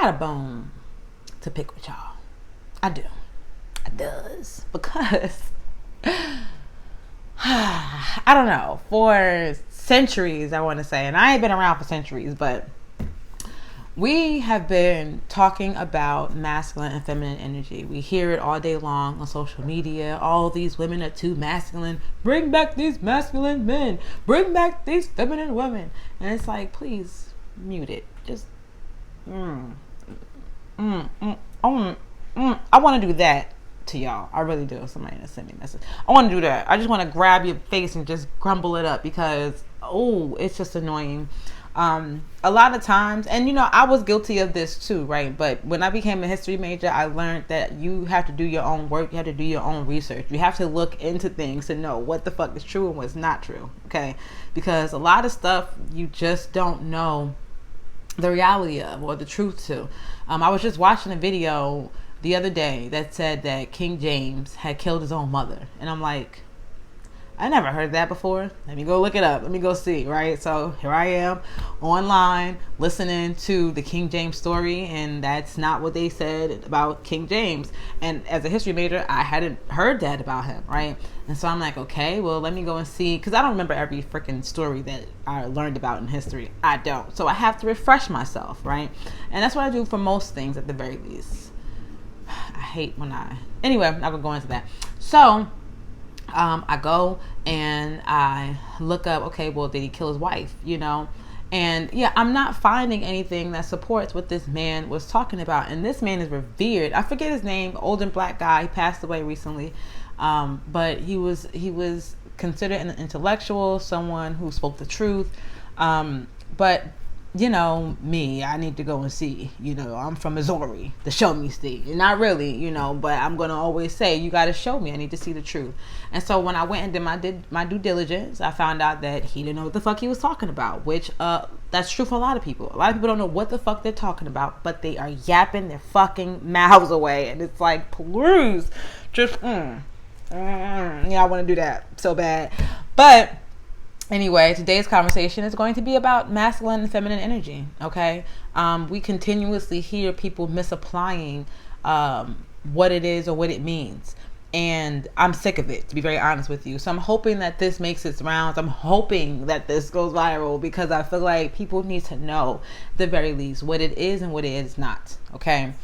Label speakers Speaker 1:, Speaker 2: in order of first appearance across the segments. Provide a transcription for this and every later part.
Speaker 1: got a bone to pick with y'all. I do. I does. Because I don't know, for centuries, I want to say, and I ain't been around for centuries, but we have been talking about masculine and feminine energy. We hear it all day long on social media. All these women are too masculine. Bring back these masculine men. Bring back these feminine women. And it's like, please mute it. Just, I want to do that to y'all. I really do. Somebody sent me a message. I want to do that. I just want to grab your face and just crumble it up because, it's just annoying. A lot of times, and I was guilty of this too, right? But when I became a history major, I learned that you have to do your own work. You have to do your own research. You have to look into things to know what the fuck is true and what's not true. Okay. Because a lot of stuff you just don't know the reality of or the truth to. I was just watching a video the other day that said that King James had killed his own mother. And I'm like, I never heard that before. Let me go look it up. Let me go see, right? So here I am online listening to the King James story, and that's not what they said about King James. And as a history major, I hadn't heard that about him, right? And so I'm like, okay, well, let me go and see, because I don't remember every freaking story that I learned about in history. I don't. So I have to refresh myself, right? And that's what I do for most things at the very least. I hate when anyway, I'm not going to go into that. So I go and I look up, okay, well, did he kill his wife, And yeah, I'm not finding anything that supports what this man was talking about. And this man is revered. I forget his name, older black guy. He passed away recently. But he was considered an intellectual, someone who spoke the truth. But me, I need to go and see, I'm from Missouri, the show me state. Not really, but I'm going to always say, you got to show me. I need to see the truth. And so when I went and did my due diligence, I found out that he didn't know what the fuck he was talking about, which, that's true for a lot of people. A lot of people don't know what the fuck they're talking about, but they are yapping their fucking mouths away. And it's like, please, just, yeah, I want to do that so bad. But anyway, today's conversation is going to be about masculine and feminine energy, okay? We continuously hear people misapplying what it is or what it means. And I'm sick of it, to be very honest with you. So I'm hoping that this makes its rounds. I'm hoping that this goes viral because I feel like people need to know, at the very least, what it is and what it is not, okay?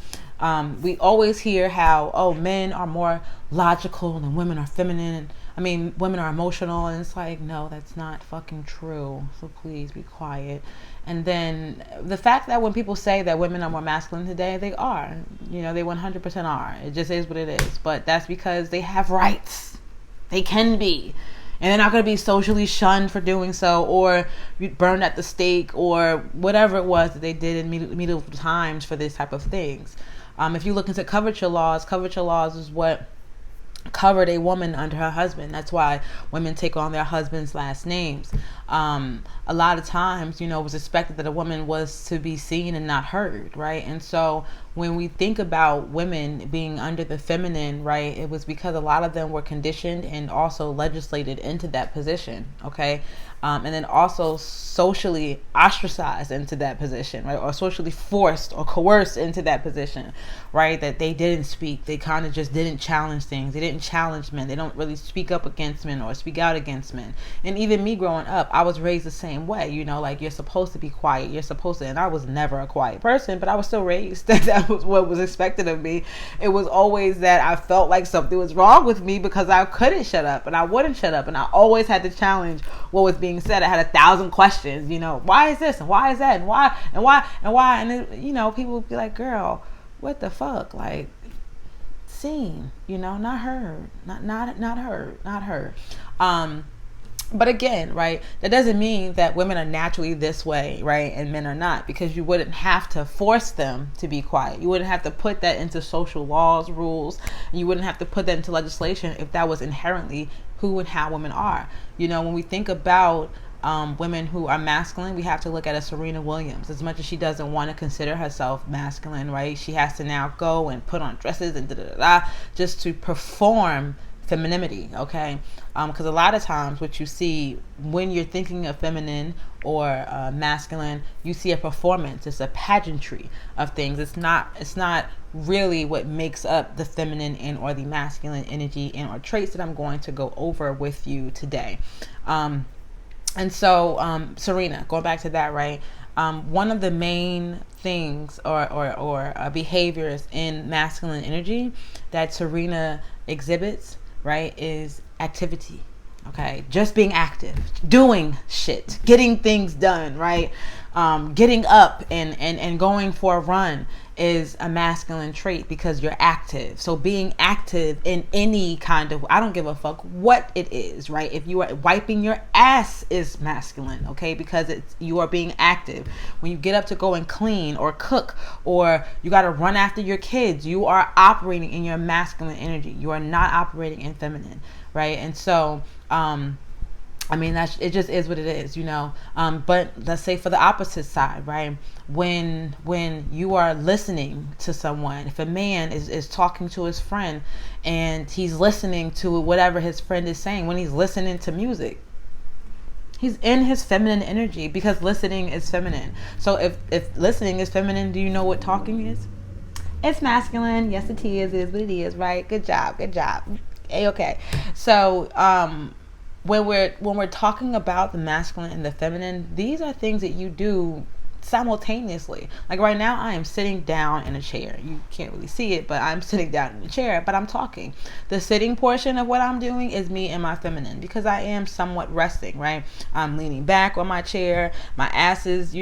Speaker 1: We always hear how, men are more logical and women are feminine. Women are emotional, and it's like, no, that's not fucking true. So please be quiet. And then the fact that when people say that women are more masculine today, they are. They 100% are. It just is what it is. But that's because they have rights. They can be. And they're not going to be socially shunned for doing so, or burned at the stake, or whatever it was that they did in medieval times for this type of things. If you look into coverture laws is what covered a woman under her husband. That's why women take on their husband's last names. A lot of times, it was expected that a woman was to be seen and not heard, right? And so when we think about women being under the feminine, right, it was because a lot of them were conditioned and also legislated into that position, okay? And then also socially ostracized into that position, right? Or socially forced or coerced into that position, right? That they didn't speak. They kind of just didn't challenge things. They didn't challenge men. They don't really speak up against men or speak out against men. And even me growing up, I was raised the same way, like you're supposed to be quiet. You're supposed to, and I was never a quiet person, but I was still raised that was what was expected of me. It was always that I felt like something was wrong with me because I couldn't shut up and I wouldn't shut up. And I always had to challenge what was being said. I had 1,000 questions, why is this and why is that and why and why and why, and it, people would be like, girl, what the fuck, like, seen, not heard, not heard. But again, right, that doesn't mean that women are naturally this way, right, and men are not, because you wouldn't have to force them to be quiet. You wouldn't have to put that into social laws, rules, and you wouldn't have to put that into legislation if that was inherently who and how women are. When we think about women who are masculine, we have to look at a Serena Williams. As much as she doesn't want to consider herself masculine, right, she has to now go and put on dresses and just to perform femininity, okay? Because a lot of times what you see when you're thinking of feminine or masculine, you see a performance. It's a pageantry of things. It's not really what makes up the feminine and or the masculine energy and or traits that I'm going to go over with you today. And so, Serena, going back to that, right? One of the main things or behaviors in masculine energy that Serena exhibits, right, is activity. Okay, just being active, doing shit, getting things done, right? Getting up and going for a run is a masculine trait because you're active. So being active in any kind of, I don't give a fuck what it is, right? If you are wiping your ass is masculine, okay? Because you are being active. When you get up to go and clean or cook or you got to run after your kids, you are operating in your masculine energy. You are not operating in feminine, right? And so, I mean, it just is what it is, you know. But let's say for the opposite side, right? When you are listening to someone, if a man is talking to his friend and he's listening to whatever his friend is saying, when he's listening to music, he's in his feminine energy because listening is feminine. So if listening is feminine, do you know what talking is? It's masculine. Yes, it is. It is what it is, right? Good job. Good job. Okay. So, when we're talking about the masculine and the feminine, these are things that you do simultaneously. Like right now, I am sitting down in a chair. You can't really see it, but I'm sitting down in a chair, but I'm talking. The sitting portion of what I'm doing is me and my feminine because I am somewhat resting, right? I'm leaning back on my chair. My ass is,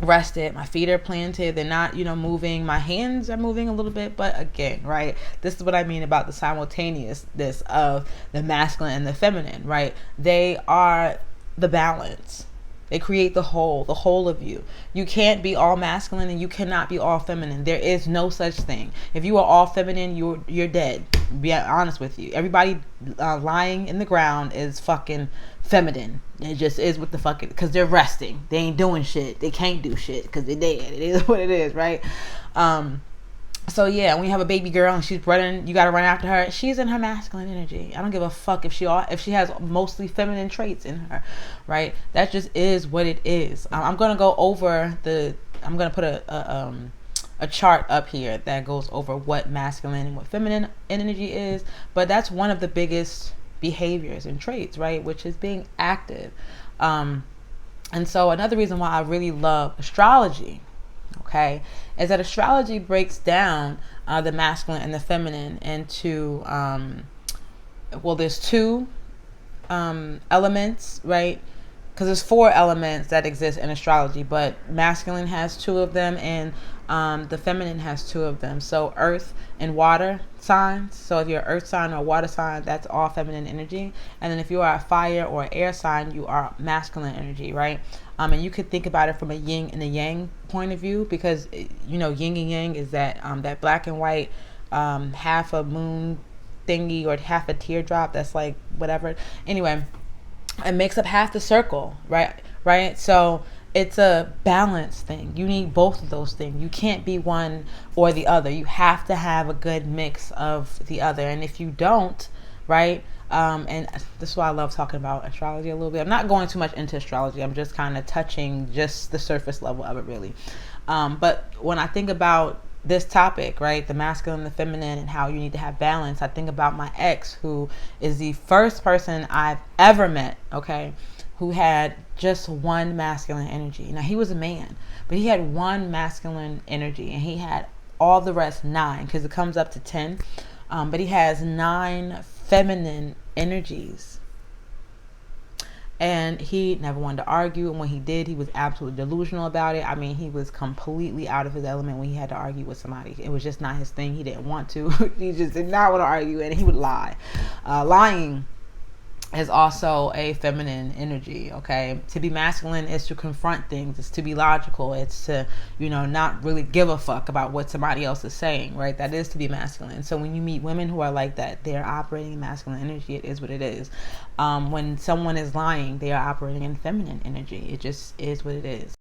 Speaker 1: rested, my feet are planted, they're not moving, my hands are moving a little bit, but again, right, this is what I mean about the simultaneousness of the masculine and the feminine, right? They are the balance. They create the whole of you. You can't be all masculine and you cannot be all feminine. There is no such thing. If you are all feminine, you're dead. Be honest with you. Everybody lying in the ground is fucking feminine. It just is what the fuck it, because they're resting. They ain't doing shit. They can't do shit because they're dead. It is what it is, right? So yeah, when you have a baby girl and she's running, you gotta run after her. She's in her masculine energy. I don't give a fuck if she has mostly feminine traits in her, right? That just is what it is. I'm gonna go over I'm gonna put a chart up here that goes over what masculine and what feminine energy is. But that's one of the biggest behaviors and traits, right? Which is being active. And so another reason why I really love astrology, okay, is that astrology breaks down the masculine and the feminine into there's two elements, right? Because there's 4 elements that exist in astrology, but masculine has 2 of them and the feminine has 2 of them. So earth and water signs. So if you're an earth sign or a water sign, that's all feminine energy. And then if you are a fire or an air sign, you are masculine energy, right? And you could think about it from a yin and a yang point of view because, yin and yang is that black and white half a moon thingy or half a teardrop that's like whatever. Anyway, it makes up half the circle, right? So it's a balance thing. You need both of those things. You can't be one or the other. You have to have a good mix of the other. And if you don't, right, and this is why I love talking about astrology a little bit. I'm not going too much into astrology. I'm just kind of touching just the surface level of it, really. But when I think about this topic, right, the masculine and the feminine and how you need to have balance, I think about my ex, who is the first person I've ever met, okay, who had just one masculine energy. Now, he was a man, but he had one masculine energy and he had all the rest 9 because it comes up to 10, but he has 9 feminine energies. And he never wanted to argue. And when he did, he was absolutely delusional about it. I mean, he was completely out of his element when he had to argue with somebody. It was just not his thing. He didn't want to. He just did not want to argue. And he would lie. Lying is also a feminine energy, okay? To be masculine is to confront things. It's to be logical. It's to, not really give a fuck about what somebody else is saying, right? That is to be masculine. So when you meet women who are like that, they're operating in masculine energy. It is what it is. When someone is lying, they are operating in feminine energy. It just is what it is.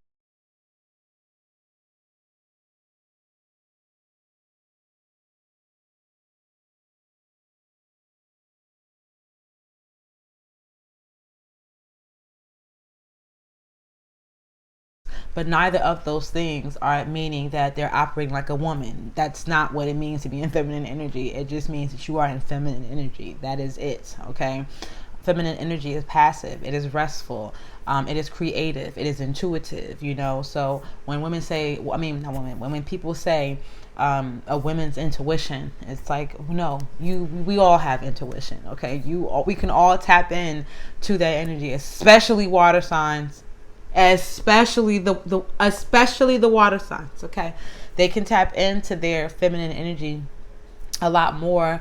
Speaker 1: but neither of those things are meaning that they're operating like a woman. That's not what it means to be in feminine energy. It just means that you are in feminine energy. That is it, okay? Feminine energy is passive. It is restful. It is creative. It is intuitive, you know? So when women say, well, I mean, not women, when people say a women's intuition, it's like, no, we all have intuition, okay? We can all tap in to that energy, especially water signs, especially the water signs, okay? They can tap into their feminine energy a lot more.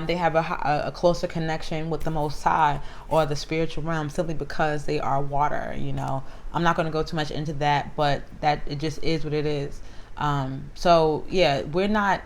Speaker 1: They have a closer connection with the Most High or the spiritual realm, simply because they are water, you know. I'm not going to go too much into that, but that it just is what it is. So yeah, we're not,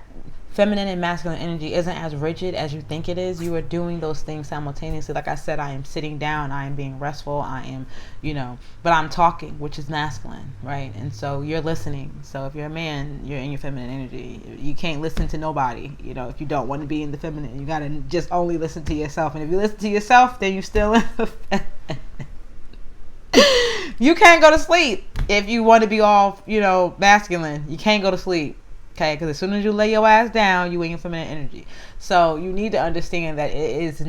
Speaker 1: feminine and masculine energy isn't as rigid as you think it is. You are doing those things simultaneously. Like I said, I am sitting down, I am being restful, I am, you know, but I'm talking, which is masculine, right? And so you're listening. So if you're a man, you're in your feminine energy. You can't listen to nobody, you know, if you don't want to be in the feminine. You got to just only listen to yourself. And if you listen to yourself, then you're still in the you can't go to sleep if you want to be all, you know, masculine. You can't go to sleep. Okay, because as soon as you lay your ass down, you in your feminine energy. So you need to understand that there's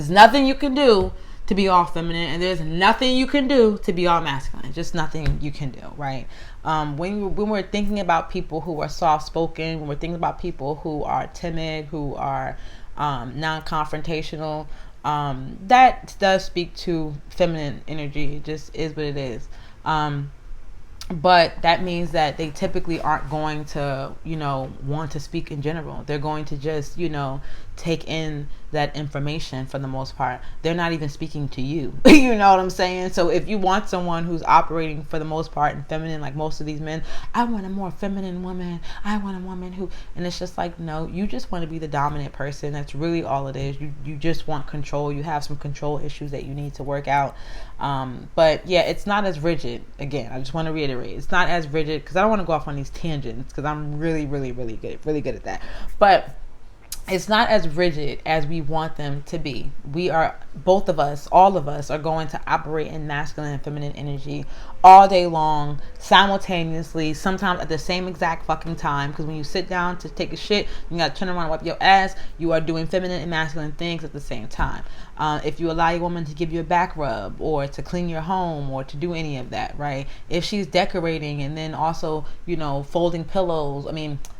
Speaker 1: nothing you can do to be all feminine, and there's nothing you can do to be all masculine. Just nothing you can do, right? When we're thinking about people who are soft-spoken, when we're thinking about people who are timid, who are non-confrontational, that does speak to feminine energy. It just is what it is. But that means that they typically aren't going to, you know, want to speak in general. They're going to just, you know, take in that information for the most part. They're not even speaking to you. You know what I'm saying? So if you want someone who's operating for the most part in feminine, like most of these men, I want a more feminine woman. I want a woman who, and it's just like, no, you just want to be the dominant person. That's really all it is. You just want control. You have some control issues that you need to work out. But yeah, it's not as rigid. Again, I just want to reiterate, it's not as rigid, because I don't want to go off on these tangents, because I'm really good at that. But it's not as rigid as we want them to be. We are, both of us, all of us are going to operate in masculine and feminine energy all day long, simultaneously, sometimes at the same exact fucking time. Because when you sit down to take a shit, you gotta turn around and wipe your ass. You are doing feminine and masculine things at the same time. If you allow your woman to give you a back rub, or to clean your home, or to do any of that, right? If she's decorating and then also, you know, folding pillows,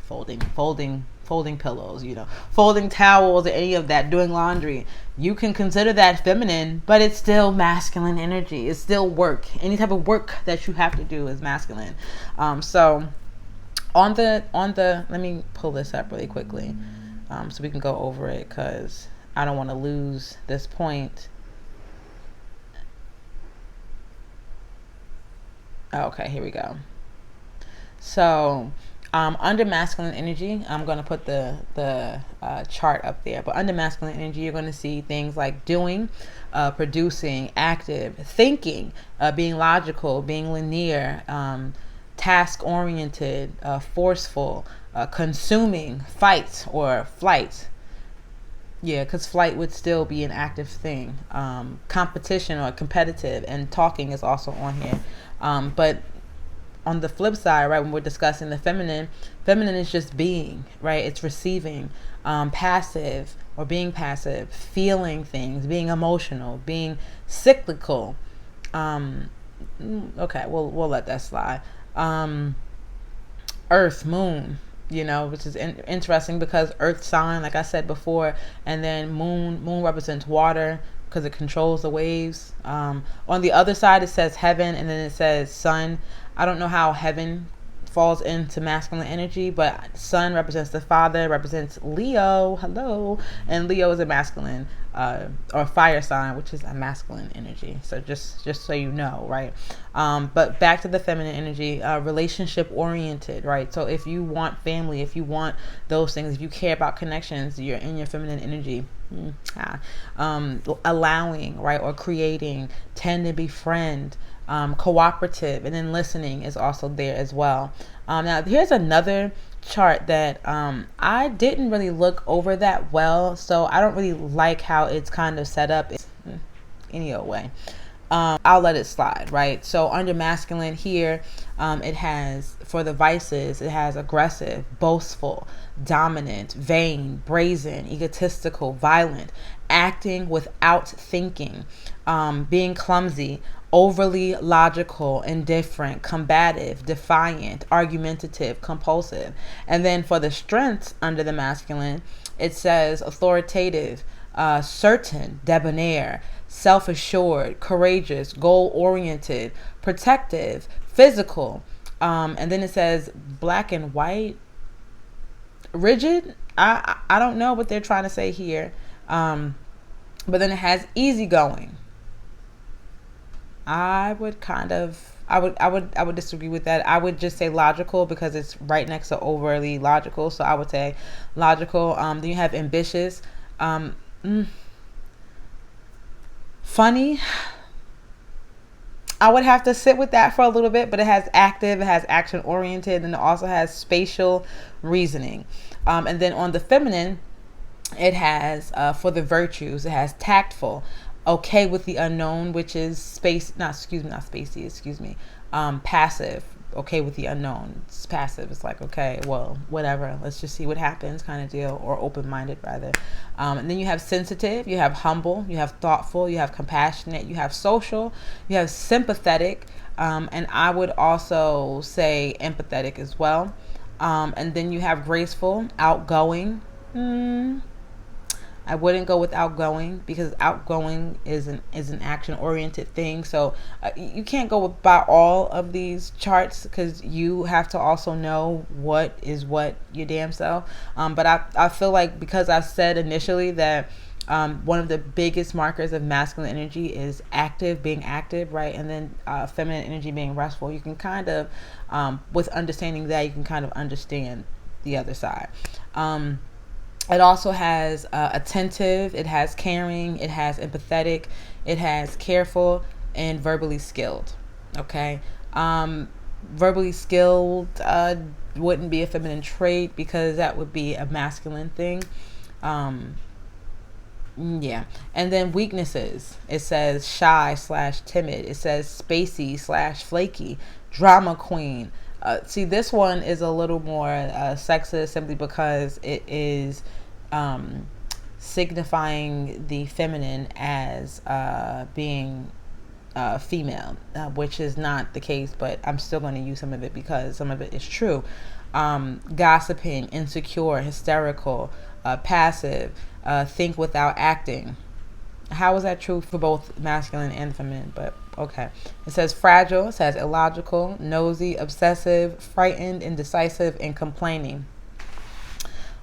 Speaker 1: folding pillows, you know, folding towels, or any of that, doing laundry, you can consider that feminine, but it's still masculine energy. It's still work. Any type of work that you have to do is masculine. So on the let me pull this up really quickly, so we can go over it, because I don't want to lose this point. Okay, here we go. So under masculine energy, I'm going to put the chart up there. But under masculine energy, you're going to see things like doing, producing, active, thinking, being logical, being linear, task-oriented, forceful, consuming, fight or flight. Yeah, because flight would still be an active thing. Competition or competitive, and talking is also on here. But on the flip side, right, when we're discussing the feminine is just being, right? It's receiving, passive or being passive, feeling things, being emotional, being cyclical. Okay, we'll let that slide. Earth, moon, you know, which is interesting, because earth sign, like I said before, and then moon represents water, because it controls the waves. On the other side, it says heaven, and then it says sun. I don't know how heaven falls into masculine energy, but sun represents the father, represents Leo, hello, and Leo is a masculine or fire sign, which is a masculine energy. So just so you know, right? But back to the feminine energy, relationship oriented, right? So if you want family, if you want those things, if you care about connections, you're in your feminine energy. Allowing, right, or creating, tend to befriend, cooperative, and then listening is also there as well. Now here's another chart that I didn't really look over that well, so I don't really like how it's kind of set up any old way. I'll let it slide, right? So under masculine here, it has, for the vices, it has aggressive, boastful, dominant, vain, brazen, egotistical, violent, acting without thinking, being clumsy, overly logical, indifferent, combative, defiant, argumentative, compulsive. And then for the strengths under the masculine, it says authoritative, certain, debonair, self assured, courageous, goal oriented, protective, physical. And then it says black and white, rigid. I don't know what they're trying to say here. But then it has easygoing. I would disagree with that. I would just say logical because it's right next to overly logical. So I would say logical. Then you have ambitious, um, funny. I would have to sit with that for a little bit, but it has active, it has action oriented, and it also has spatial reasoning. And then on the feminine, it has, for the virtues, it has tactful, okay with the unknown, which is not spacey, excuse me, passive, okay with the unknown. It's passive. It's like, okay, well, whatever. Let's just see what happens, kind of deal, or open-minded rather. And then you have sensitive, you have humble, you have thoughtful, you have compassionate, you have social, you have sympathetic, and I would also say empathetic as well. And then you have graceful, outgoing. I wouldn't go with outgoing because outgoing is an action oriented thing. So you can't go with by all of these charts because you have to also know what is what your damn self. But I feel like because I said initially that one of the biggest markers of masculine energy is active, being active, right? And then feminine energy being restful. You can kind of, with understanding that, you can kind of understand the other side. It also has attentive, it has caring, it has empathetic, it has careful, and verbally skilled. Okay. Verbally skilled wouldn't be a feminine trait because that would be a masculine thing. Yeah. And then weaknesses. It says shy / timid. It says spacey / flaky, drama queen. See, this one is a little more sexist simply because it is signifying the feminine as being female, which is not the case, but I'm still going to use some of it because some of it is true. Gossiping, insecure, hysterical, passive, think without acting. How is that true for both masculine and feminine? But okay. It says fragile, it says illogical, nosy, obsessive, frightened, indecisive, and complaining.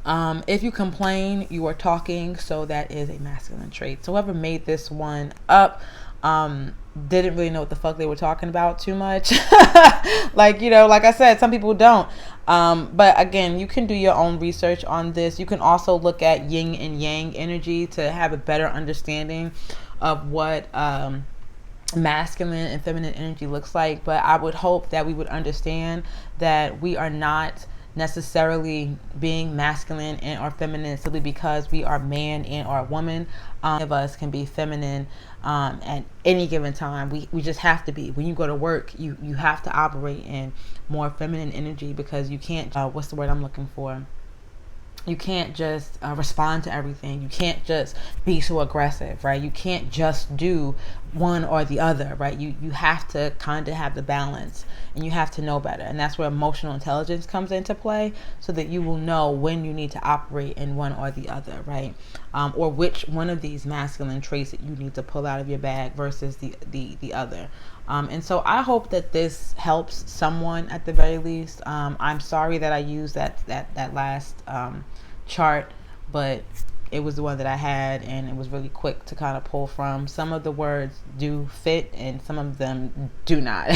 Speaker 1: If you complain, you are talking, so that is a masculine trait. So whoever made this one up didn't really know what the fuck they were talking about too much. Like, like I said, some people don't. But again, you can do your own research on this. You can also look at yin and yang energy to have a better understanding of what masculine and feminine energy looks like. But I would hope that we would understand that we are not necessarily being masculine and or feminine simply because we are man and or woman. Of us can be feminine at any given time. We just have to be. When you go to work, you have to operate in more feminine energy because you can't what's the word I'm looking for, you can't just respond to everything. You can't just be so aggressive, right? You can't just do one or the other, right? You have to kind of have the balance, and you have to know better. And that's where emotional intelligence comes into play, so that you will know when you need to operate in one or the other, right? Or which one of these masculine traits that you need to pull out of your bag versus the other. And so I hope that this helps someone at the very least. I'm sorry that I used that last chart, but it was the one that I had, and it was really quick to kind of pull from. Some of the words do fit, and some of them do not.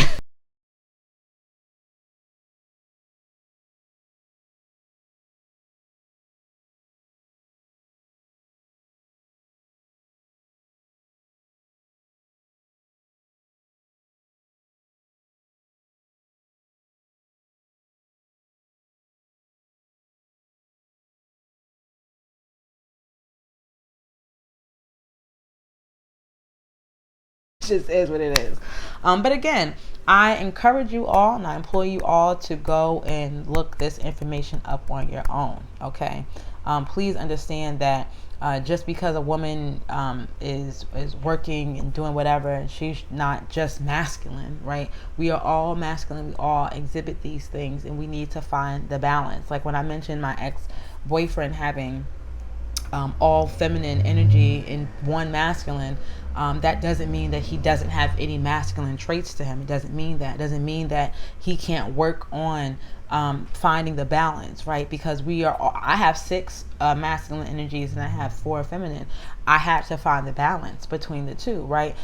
Speaker 1: just is what it is. But again, I encourage you all and I implore you all to go and look this information up on your own. Okay. Please understand that just because a woman is working and doing whatever, she's not just masculine, right? We are all masculine. We all exhibit these things, and we need to find the balance. Like when I mentioned my ex-boyfriend having all feminine energy in one masculine, that doesn't mean that he doesn't have any masculine traits to him. It doesn't mean that. It doesn't mean that he can't work on finding the balance, right? Because I have 6 masculine energies and I have 4 feminine. I had to find the balance between the two, right?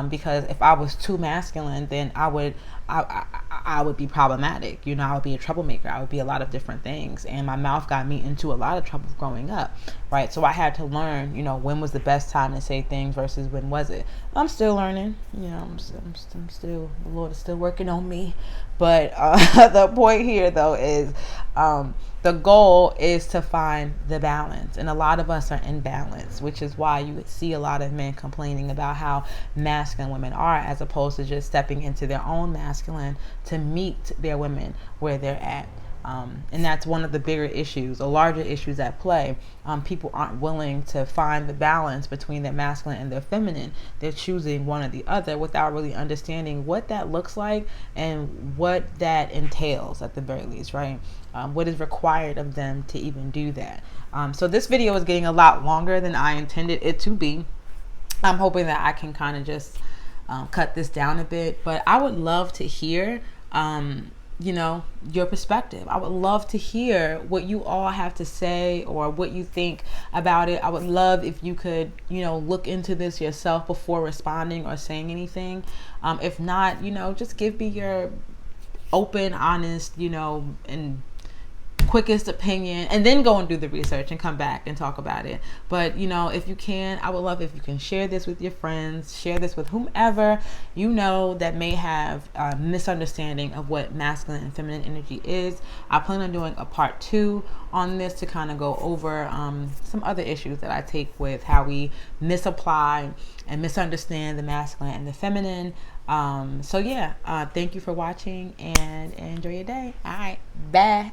Speaker 1: Because if I was too masculine, then I would be problematic. You know, I would be a troublemaker. I would be a lot of different things. And my mouth got me into a lot of trouble growing up, right? So I had to learn, you know, when was the best time to say things versus when was it. I'm still learning. You know, I'm still, the Lord is still working on me. But the point here, though, is the goal is to find the balance. And a lot of us are in balance, which is why you would see a lot of men complaining about how masculine women are, as opposed to just stepping into their own masculine to meet their women where they're at. And that's one of the bigger issues, or larger issues at play. People aren't willing to find the balance between their masculine and their feminine. They're choosing one or the other without really understanding what that looks like and what that entails at the very least, right? What is required of them to even do that. So this video is getting a lot longer than I intended it to be. I'm hoping that I can kind of just cut this down a bit, but I would love to hear you know, your perspective. I would love to hear what you all have to say or what you think about it. I would love if you could, you know, look into this yourself before responding or saying anything. If not, you know, just give me your open, honest, you know, and quickest opinion, and then go and do the research and come back and talk about it. But you know, if you can, I would love if you can share this with your friends, share this with whomever you know that may have a misunderstanding of what masculine and feminine energy is. I plan on doing a part 2 on this to kind of go over some other issues that I take with how we misapply and misunderstand the masculine and the feminine. So yeah, thank you for watching and enjoy your day. All right, bye.